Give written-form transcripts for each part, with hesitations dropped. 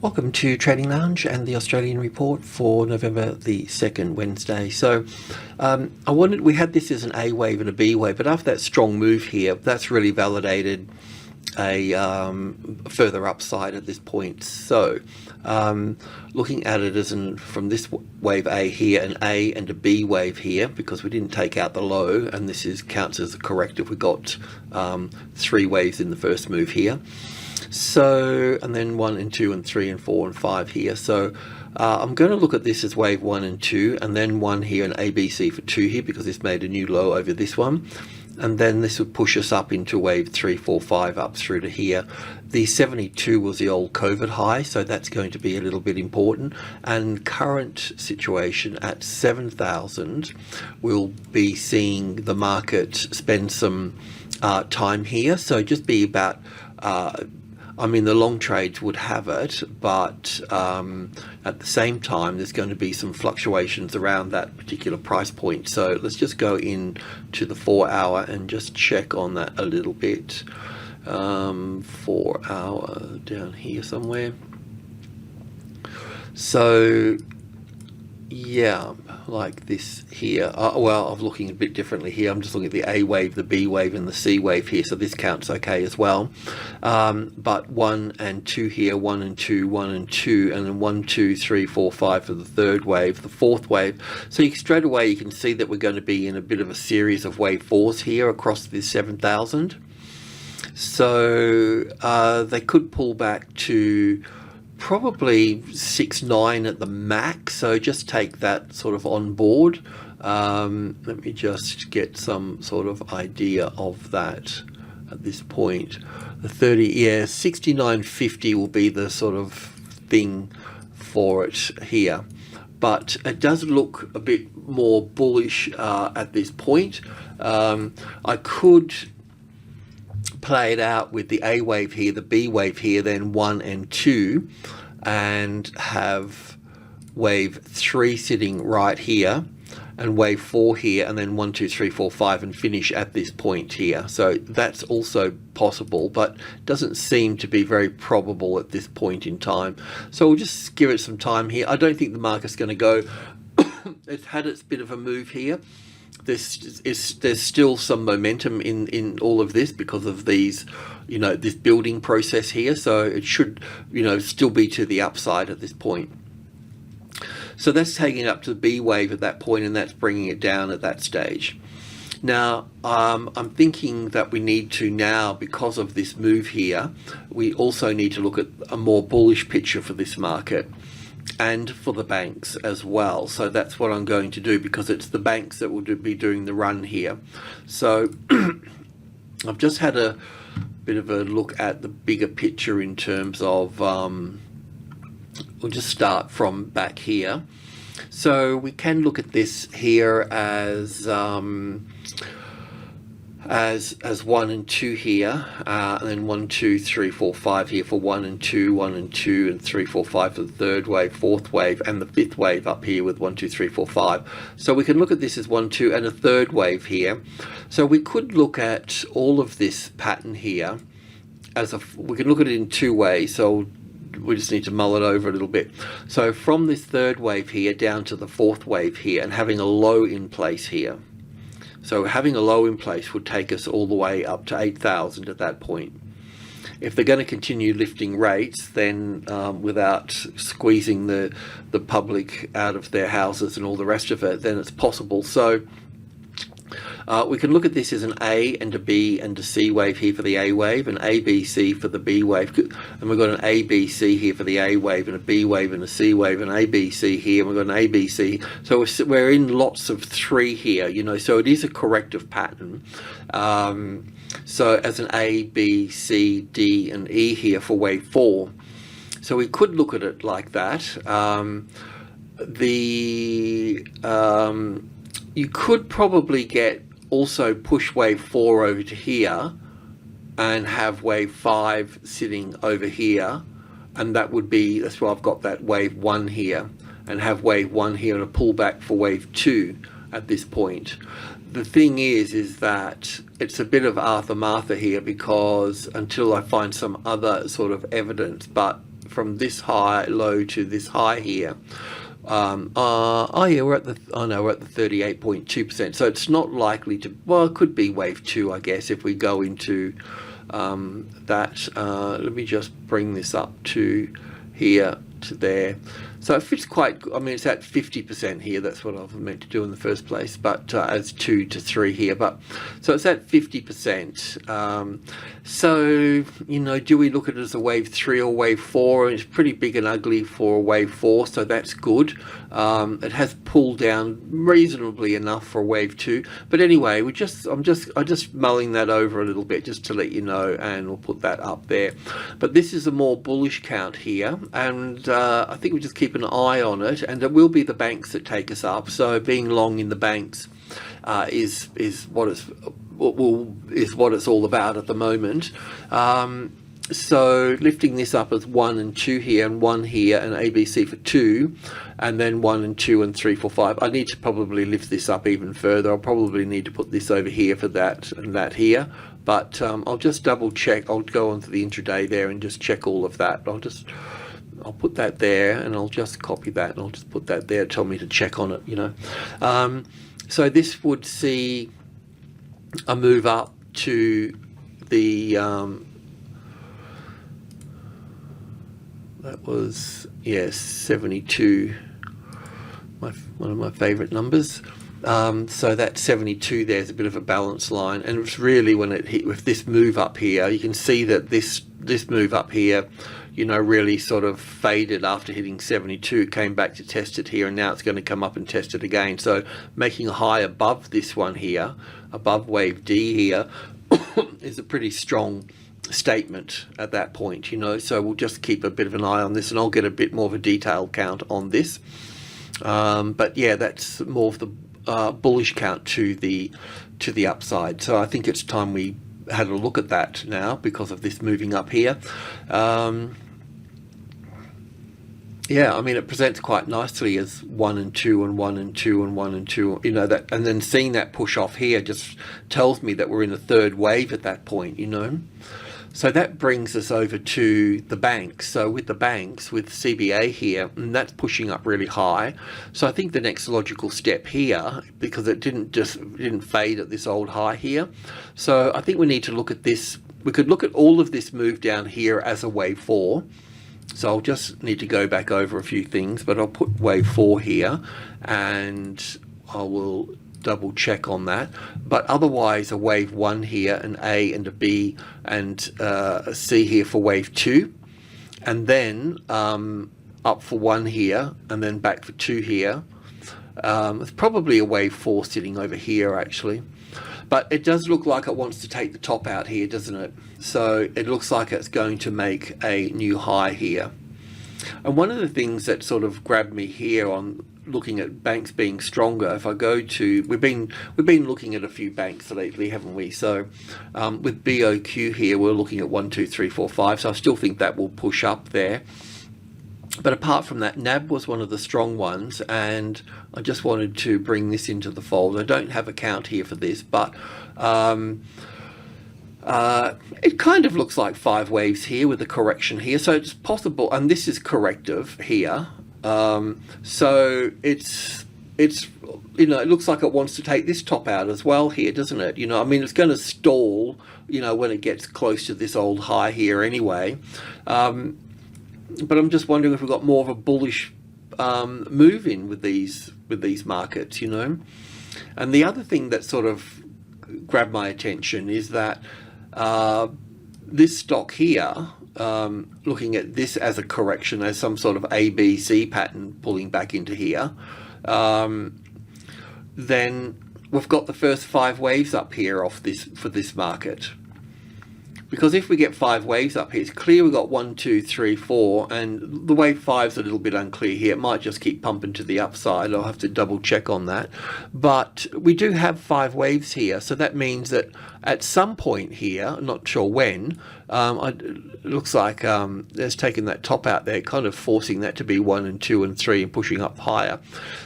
Welcome to Trading Lounge and the Australian report for November the 2nd, Wednesday. So we had this as an A wave and a B wave, but after that strong move here, that's really validated a further upside at this point. So looking at it as from this wave A here, an A and a B wave here, because we didn't take out the low, and this counts as a corrective. We got 3 waves in the first move here. So, and then 1 and 2 and 3 and 4 and 5 here. So I'm going to look at this as wave 1 and 2, and then 1 here and ABC for 2 here, because this made a new low over this one. And then this would push us up into wave 3, 4, 5 up through to here. The 72 was the old COVID high, so that's going to be a little bit important. And current situation at 7,000, we'll be seeing the market spend some time here. So just be about the long trades would have it, but at the same time, there's going to be some fluctuations around that particular price point. So let's just go in to the 4 hour and just check on that a little bit. 4 hour down here somewhere. So yeah, like this here. I'm looking a bit differently here. I'm just looking at the A wave, the B wave, and the C wave here. So this counts okay as well. But 1 and 2 here, 1 and 2, 1 and 2, and then 1, 2, 3, 4, 5 for the third wave, the fourth wave. So straight away you can see that we're going to be in a bit of a series of wave 4s here across this 7,000. So they could pull back to probably 6-9 at the max, so just take that sort of on board. Let me just get some sort of idea of that at this point. The 69.50 will be the sort of thing for it here, but it does look a bit more bullish at this point. I could play it out with the A wave here, the B wave here, then 1 and 2, and have wave 3 sitting right here, and wave 4 here, and then 1, 2, 3, 4, 5, and finish at this point here. So that's also possible, but doesn't seem to be very probable at this point in time. So we'll just give it some time here. I don't think the market's going to go. It's had its bit of a move here. There's still some momentum in all of this because of these, this building process here. So it should, still be to the upside at this point. So that's taking it up to the B wave at that point, and that's bringing it down at that stage. Now, I'm thinking that we need to now, because of this move here, we also need to look at a more bullish picture for this market and for the banks as well. So that's what I'm going to do, because it's the banks that will be doing the run here. So I've just had a bit of a look at the bigger picture in terms of, we'll just start from back here. So we can look at this here as 1 and 2 here, and then 1, 2, 3, 4, 5 here for 1 and 2, 1 and 2, and 3, 4, 5 for the third wave, fourth wave, and the fifth wave up here with 1, 2, 3, 4, 5. So we can look at this as 1, 2, and a third wave here. So we could look at all of this pattern here as we can look at it in 2 ways. So we just need to mull it over a little bit. So from this third wave here down to the fourth wave here, and having a low in place here. So having a low in place would take us all the way up to 8,000 at that point. If they're going to continue lifting rates, then without squeezing the public out of their houses and all the rest of it, then it's possible. So we can look at this as an A and a B and a C wave here for the A wave, an A, B, C for the B wave, and we've got an A, B, C here for the A wave, and a B wave and a C wave, and A, B, C here, and we've got an A, B, C. So we're in lots of 3 here, so it is a corrective pattern. So as an A, B, C, D, and E here for wave 4. So we could look at it like that. You could probably also push wave 4 over to here and have wave 5 sitting over here, and that's why I've got that wave 1 here, and have wave 1 here and a pullback for wave 2 at this point. The thing is that it's a bit of Arthur Martha here, because until I find some other sort of evidence, but from this high low to this high here. Oh yeah, we're at the 38.2%. So it's not likely to. Well, it could be wave 2, I guess, if we go into that. Let me just bring this up to here to there. So it fits quite. I mean, it's at 50% here. That's what I was meant to do in the first place. But as 2 to 3 here. But so it's at 50%. So do we look at it as a wave 3 or wave 4? It's pretty big and ugly for a wave 4, so that's good. It has pulled down reasonably enough for a wave 2. But anyway, I'm just mulling that over a little bit just to let you know, and we'll put that up there. But this is a more bullish count here, and I think we just keep an eye on it, and it will be the banks that take us up. So being long in the banks is what it's all about at the moment. So lifting this up as 1 and 2 here, and 1 here, and ABC for 2, and then 1 and 2 and 3, 4, 5. I need to probably lift this up even further. I'll probably need to put this over here for that and that here. But I'll just double check. I'll go onto the intraday there and just check all of that. I'll put that there, and I'll just copy that, and I'll just put that there. Tell me to check on it, So this would see a move up to the that was 72, one of my favorite numbers. So that 72 there's a bit of a balance line, and it's really when it hit with this move up here, you can see that this move up here really sort of faded after hitting 72, came back to test it here, and now it's going to come up and test it again. So making a high above this one here, above wave D here, is a pretty strong statement at that point, so we'll just keep a bit of an eye on this, and I'll get a bit more of a detailed count on this. But yeah, that's more of the bullish count to the upside. So I think it's time we had a look at that now because of this moving up here. Yeah, I mean, it presents quite nicely as 1 and 2 and 1 and 2 and 1 and 2, that, and then seeing that push off here just tells me that we're in a third wave at that point, So that brings us over to the banks. So with the banks, with CBA here, and that's pushing up really high. So I think the next logical step here, because it didn't fade at this old high here. So I think we need to look at this. We could look at all of this move down here as a wave 4. So I'll just need to go back over a few things, but I'll put wave 4 here, and I will double check on that. But otherwise a wave 1 here, an A and a B and a C here for wave 2, and then up for 1 here, and then back for 2 here. It's probably a wave 4 sitting over here actually, but it does look like it wants to take the top out here, doesn't it? So it looks like it's going to make a new high here. And one of the things that sort of grabbed me here on looking at banks being stronger, if I go to, we've been looking at a few banks lately, haven't we? So with BOQ here, we're looking at 1, 2, 3, 4, 5. So I still think that will push up there. But apart from that, NAB was one of the strong ones, and I just wanted to bring this into the fold. I don't have a count here for this, but it kind of looks like 5 waves here with a correction here. So it's possible, and this is corrective here. So it's it looks like it wants to take this top out as well here, doesn't it? I mean, it's going to stall, when it gets close to this old high here anyway. But I'm just wondering if we've got more of a bullish move in with these markets, And the other thing that sort of grabbed my attention is that this stock here, looking at this as a correction, as some sort of ABC pattern pulling back into here, then we've got the first 5 waves up here off this for this market. Because if we get 5 waves up here, it's clear we've got 1, 2, 3, 4, and the wave 5's a little bit unclear here. It might just keep pumping to the upside. I'll have to double check on that. But we do have 5 waves here, so that means that at some point here, I'm not sure when, it looks like there's taken that top out there, kind of forcing that to be 1 and 2 and 3 and pushing up higher.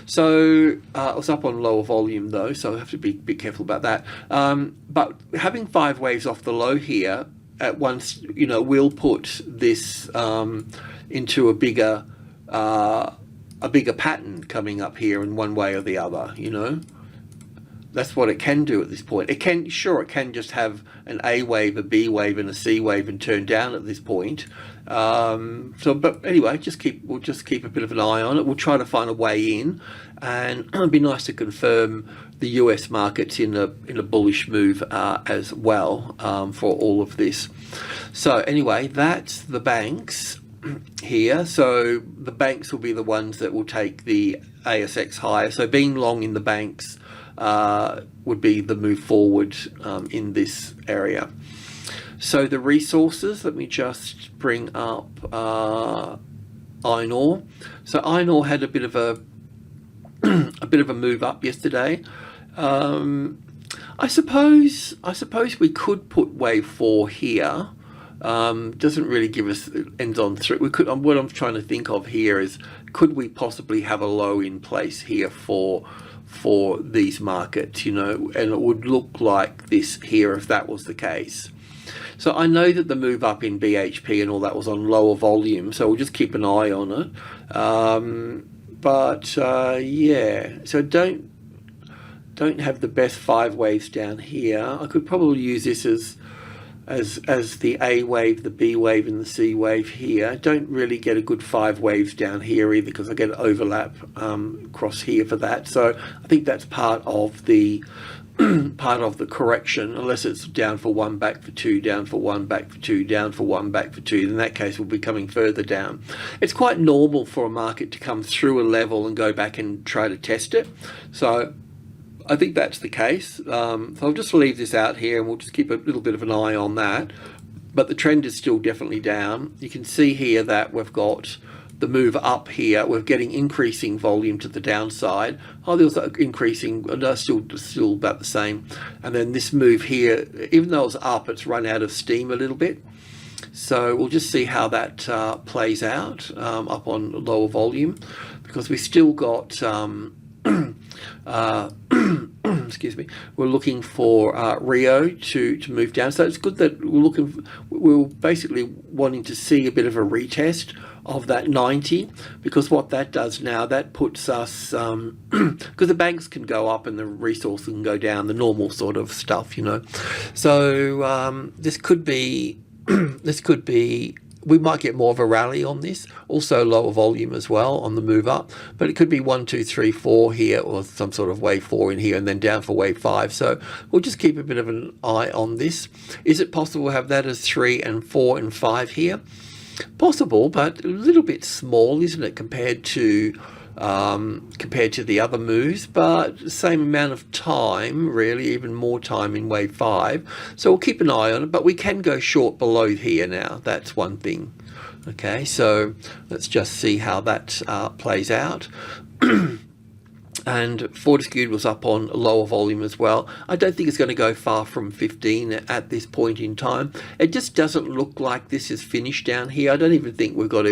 So it was up on lower volume though, so I have to be careful about that. But having 5 waves off the low here at once, will put this into a bigger pattern coming up here in one way or the other, you know. That's what it can do at this point. It can just have an A wave, a B wave, and a C wave and turn down at this point. But anyway, we'll just keep a bit of an eye on it. We'll try to find a way in, and it'd be nice to confirm the US markets in a bullish move as well for all of this. So anyway, that's the banks here. So the banks will be the ones that will take the ASX higher. So being long in the banks would be the move forward in this area. So the resources, let me just bring up iron ore. So iron ore had a bit of a move up yesterday. I suppose we could put wave 4 here. Doesn't really give us ends on 3. We could. What I'm trying to think of here is, could we possibly have a low in place here for these markets, you know, and it would look like this here if that was the case. So I know that the move up in BHP and all that was on lower volume, so we'll just keep an eye on it. Yeah, so don't have the best 5 waves down here. I could probably use this as the A wave, the B wave, and the C wave here. Don't really get a good 5 waves down here either, because I get an overlap across here for that. So I think that's part of the correction, unless it's down for 1, back for 2, down for 1, back for 2, down for 1, back for 2. In that case, we'll be coming further down. It's quite normal for a market to come through a level and go back and try to test it. So I think that's the case. So I'll just leave this out here, and we'll just keep a little bit of an eye on that. But the trend is still definitely down. You can see here that we've got the move up here. We're getting increasing volume to the downside. Oh, there's increasing, still about the same. And then this move here, even though it's up, it's run out of steam a little bit. So we'll just see how that plays out up on lower volume, because we still got excuse me, we're looking for Rio to move down. So it's good that we're basically wanting to see a bit of a retest of that 90, because what that does now, that puts us, because the banks can go up and the resources can go down, the normal sort of stuff, you know. So this could be we might get more of a rally on this, also lower volume as well on the move up, but it could be 1, 2, 3, 4 here, or some sort of wave 4 in here, and then down for wave 5. So we'll just keep a bit of an eye on this. Is it possible to have that as 3 and 4 and 5 here? Possible, but a little bit small, isn't it, compared to the other moves, but same amount of time, really, even more time in wave 5. So we'll keep an eye on it, but we can go short below here now. That's one thing. Okay, so let's just see how that plays out. And Fortescue was up on lower volume as well. I don't think it's going to go far from 15 at this point in time. It just doesn't look like this is finished down here. I don't even think we've got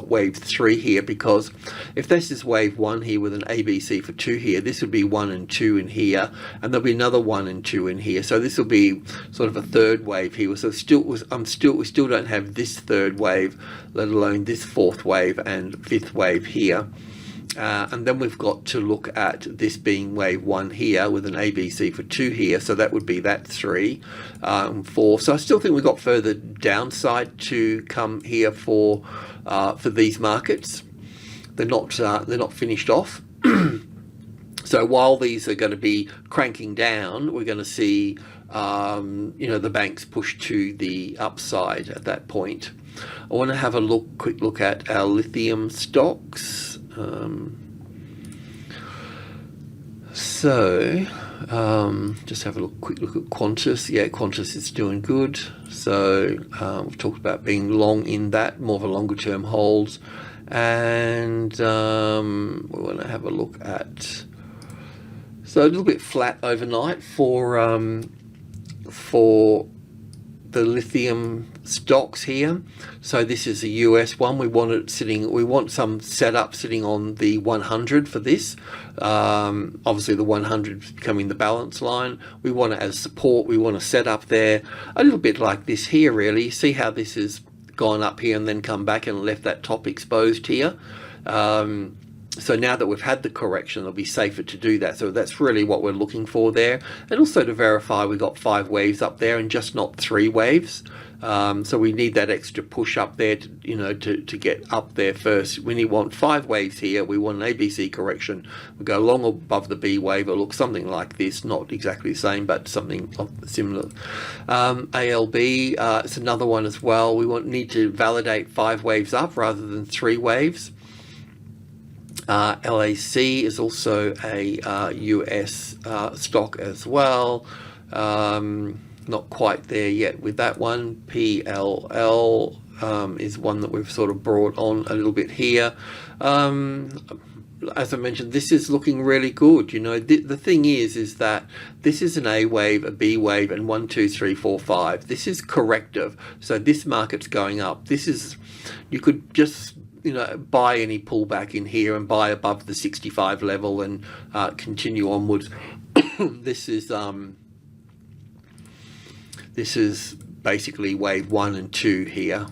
wave 3 here, because if this is wave 1 here with an ABC for 2 here, this would be 1 and 2 in here, and there'll be another 1 and 2 in here. So this will be sort of a third wave here. So we still don't have this third wave, let alone this fourth wave and fifth wave here. And then we've got to look at this being wave 1 here with an ABC for 2 here, so that would be that 3, 4. So I still think we've got further downside to come here for these markets. They're not finished off. So while these are going to be cranking down, we're going to see the banks push to the upside at that point. I want to have a quick look at our lithium stocks. Just have a quick look at Qantas. Yeah, Qantas is doing good. So we've talked about being long in that, more of a longer term holds. And we want to have a look at, so a little bit flat overnight for the lithium stocks here. So this is a US one. We want some setup sitting on the 100 for this. Obviously the 100 is becoming the balance line. We want it as support. We want to set up there a little bit like this here, really. See how this is gone up here and then come back and left that top exposed here. So now that we've had the correction, it'll be safer to do that. So that's really what we're looking for there. And also to verify we got 5 waves up there and just not 3 waves. So we need that extra push up there to, you know, to get up there first. We want 5 waves here. We want an ABC correction. We go long above the B wave. It'll look something like this, not exactly the same, but something similar. ALB, it's another one as well. We need to validate 5 waves up rather than 3 waves. LAC is also a US stock as well. Not quite there yet with that one. PLL is one that we've sort of brought on a little bit here. As I mentioned, this is looking really good. You know, the thing is that this is an A wave, a B wave, and 1, 2, 3, 4, 5. This is corrective. So this market's going up. This is, you could just, you know, buy any pullback in here and buy above the 65 level and continue onwards. This is basically wave 1 and 2 here.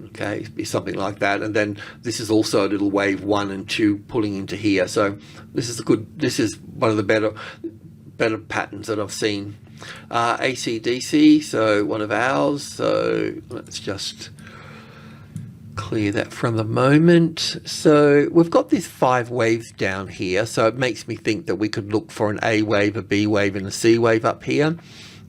Okay, be something like that, and then this is also a little wave 1 and 2 pulling into here. So this is this is one of the better patterns that I've seen. ACDC, so one of ours. So let's just clear that from the moment. So we've got these 5 waves down here, so it makes me think that we could look for an A wave, a B wave, and a C wave up here.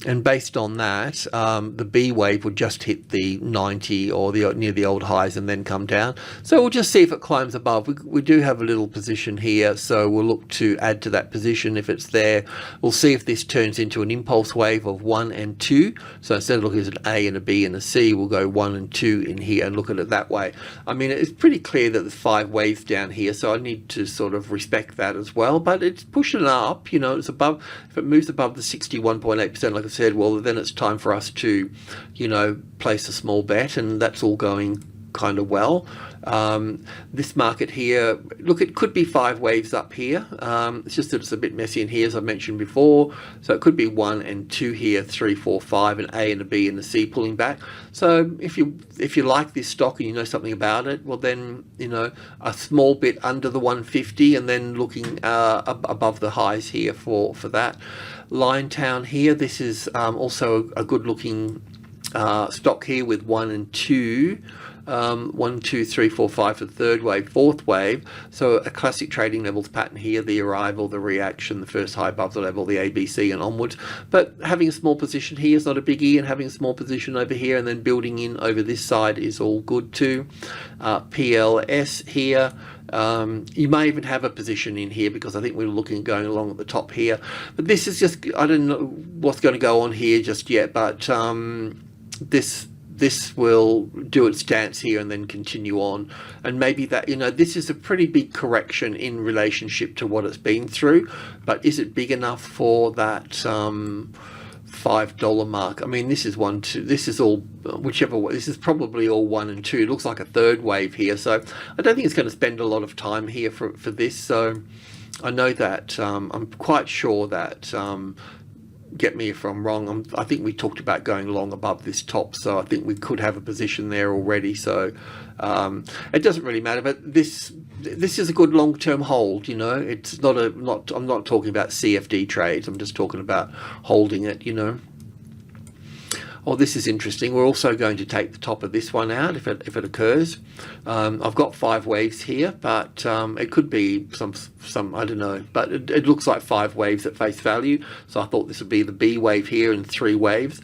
And based on that, the B wave would just hit the 90 or near the old highs and then come down. So we'll just see if it climbs above. We do have a little position here, so we'll look to add to that position if it's there. We'll see if this turns into an impulse wave of 1 and 2. So instead of looking at an A and a B and a C, we'll go 1 and 2 in here and look at it that way. I mean, it's pretty clear that there's 5 waves down here, so I need to sort of respect that as well. But it's pushing up, you know, it's above. If it moves above the 61.8%, like I said, well, then it's time for us to, you know, place a small bet, and that's all going kind of well. This market here, look, it could be 5 waves up here. It's just that it's a bit messy in here, as I mentioned before. So it could be 1 and 2 here, 3, 4, 5, an A and a B and a C pulling back. So if you like this stock and you know something about it, well then, you know, a small bit under the 150 and then looking above the highs here for that. Liontown here, this is also a good looking stock here with 1 and 2. 1, 2, 3, 4, 5 for the third wave, fourth wave. So a classic trading levels pattern here, the arrival, the reaction, the first high above the level, the ABC and onwards. But having a small position here is not a biggie, and having a small position over here and then building in over this side is all good too. PLS here. You may even have a position in here because I think we're looking at going along at the top here. But this is just, I don't know what's going to go on here just yet, but this will do its dance here and then continue on. And maybe that, you know, this is a pretty big correction in relationship to what it's been through, but is it big enough for that $5 mark? I mean, this is 1, 2, this is all, whichever way, this is probably all 1 and 2. It looks like a third wave here, so I don't think it's going to spend a lot of time here for this. So I know that I'm quite sure that get me if I'm wrong, I think we talked about going long above this top, so I think we could have a position there already. So it doesn't really matter, but this is a good long-term hold. You know, it's not I'm not talking about CFD trades, I'm just talking about holding it, you know. Oh, this is interesting. We're also going to take the top of this one out if it occurs. I've got 5 waves here, but it could be some I don't know. But it looks like 5 waves at face value. So I thought this would be the B wave here and 3 waves.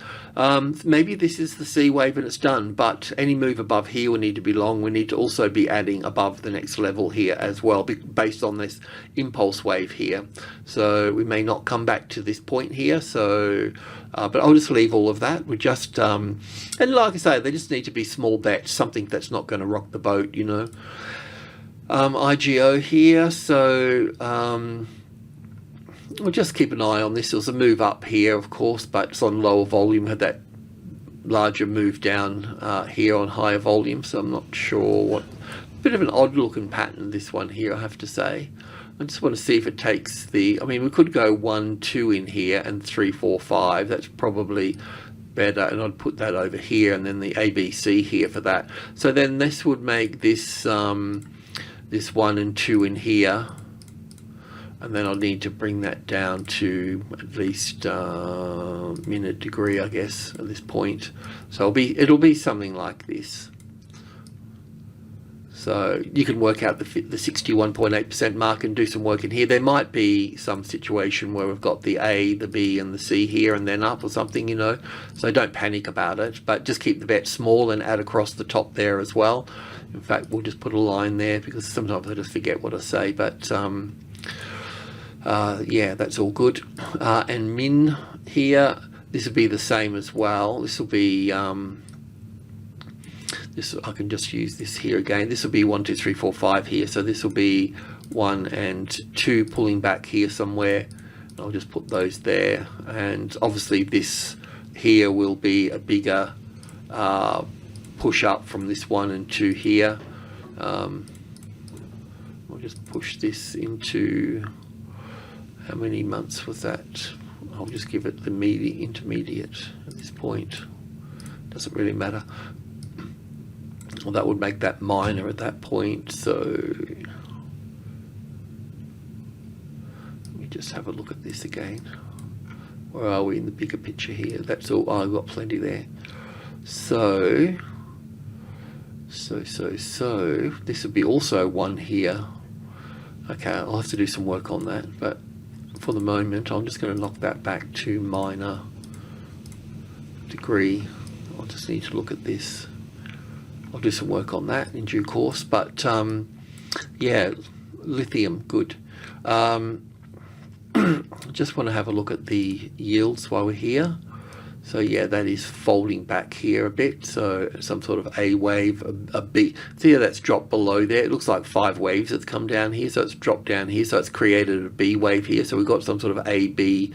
Maybe this is the C wave and it's done. But any move above here will need to be long. We need to also be adding above the next level here as well, based on this impulse wave here. So we may not come back to this point here. So. But I'll just leave all of that. We just, and like I say, they just need to be small bets, something that's not going to rock the boat, you know. IGO here, so we'll just keep an eye on this. There's a move up here, of course, but it's on lower volume. Had that larger move down here on higher volume, so I'm not sure what. Bit of an odd looking pattern, this one here, I have to say. I just want to see if it takes the, I mean, we could go 1, 2 in here and 3, 4, 5. That's probably better, and I'd put that over here, and then the ABC here for that. So then this would make this this 1 and 2 in here, and then I'll need to bring that down to at least minute degree, I guess, at this point. So it'll be something like this. So you can work out the 61.8% mark and do some work in here. There might be some situation where we've got the A, the B, and the C here, and then up or something, you know. So don't panic about it, but just keep the bet small and add across the top there as well. In fact, we'll just put a line there because sometimes I just forget what I say, but yeah, that's all good. And min here, this will be the same as well. This will be this, I can just use this here again. This will be 1, 2, 3, 4, 5 here. So this will be 1 and 2 pulling back here somewhere. I'll just put those there. And obviously this here will be a bigger push up from this 1 and 2 here. I'll just push this into, how many months was that? I'll just give it the intermediate at this point. Doesn't really matter. Well, that would make that minor at that point. So let me just have a look at this again. Where are we in the bigger picture here? That's all. Oh, I've got plenty there. So this would be also 1 here. Okay, I'll have to do some work on that, but for the moment I'm just going to knock that back to minor degree. I'll just need to look at this. I'll do some work on that in due course, but yeah, lithium, good. Just want to have a look at the yields while we're here. So yeah, that is folding back here a bit. So some sort of A wave, a B. See how that's dropped below there? It looks like 5 waves that's come down here. So it's dropped down here. So it's created a B wave here. So we've got some sort of A, B,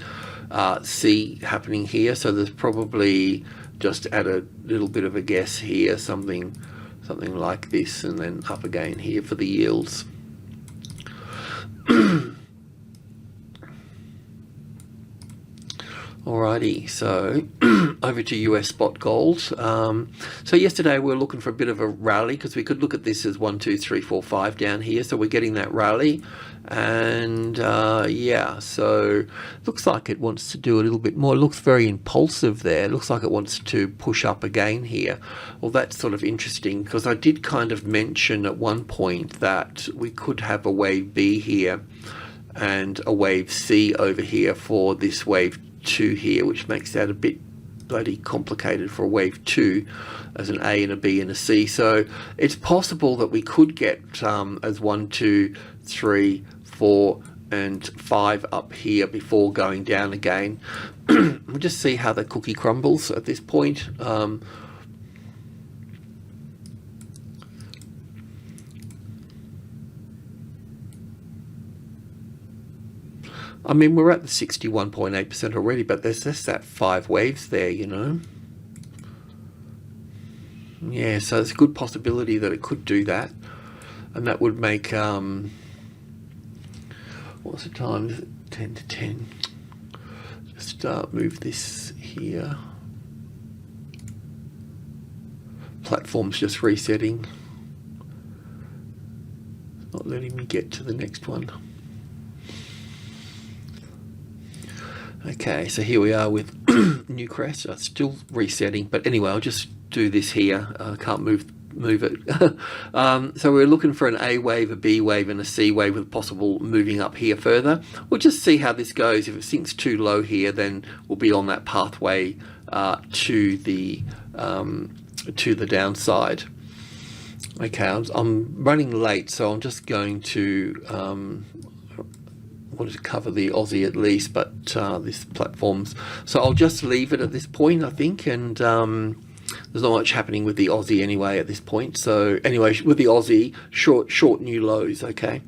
C happening here. So there's probably, just add a little bit of a guess here, something like this, and then up again here for the yields. Alrighty, so over to US spot gold. So yesterday we were looking for a bit of a rally because we could look at this as 1, 2, 3, 4, 5 down here. So we're getting that rally, and yeah, so looks like it wants to do a little bit more. It looks very impulsive there. It looks like it wants to push up again here. Well, that's sort of interesting because I did kind of mention at one point that we could have a wave B here and a wave C over here for this wave 2 here, which makes that a bit bloody complicated for a wave 2 as an A and a B and a C. So it's possible that we could get as 1, 2, 3, 4 and 5 up here before going down again. We'll just see how the cookie crumbles at this point. I mean, we're at the 61.8% already, but there's just that 5 waves there, you know. Yeah, so there's a good possibility that it could do that, and that would make what's the time? Is it 10 to 10? Just move this here. Platform's just resetting. It's not letting me get to the next one. Okay, so here we are with Newcrest. It's still resetting, but anyway, I'll just do this here. I can't move it. So we're looking for an A wave, a B wave, and a C wave with possible moving up here further. We'll just see how this goes. If it sinks too low here, then we'll be on that pathway to the downside. Okay, I'm running late, so I'm just going to wanted to cover the Aussie at least, but this platform's, so I'll just leave it at this point, I think, and there's not much happening with the Aussie anyway at this point. So anyway, with the Aussie, short new lows. Okay.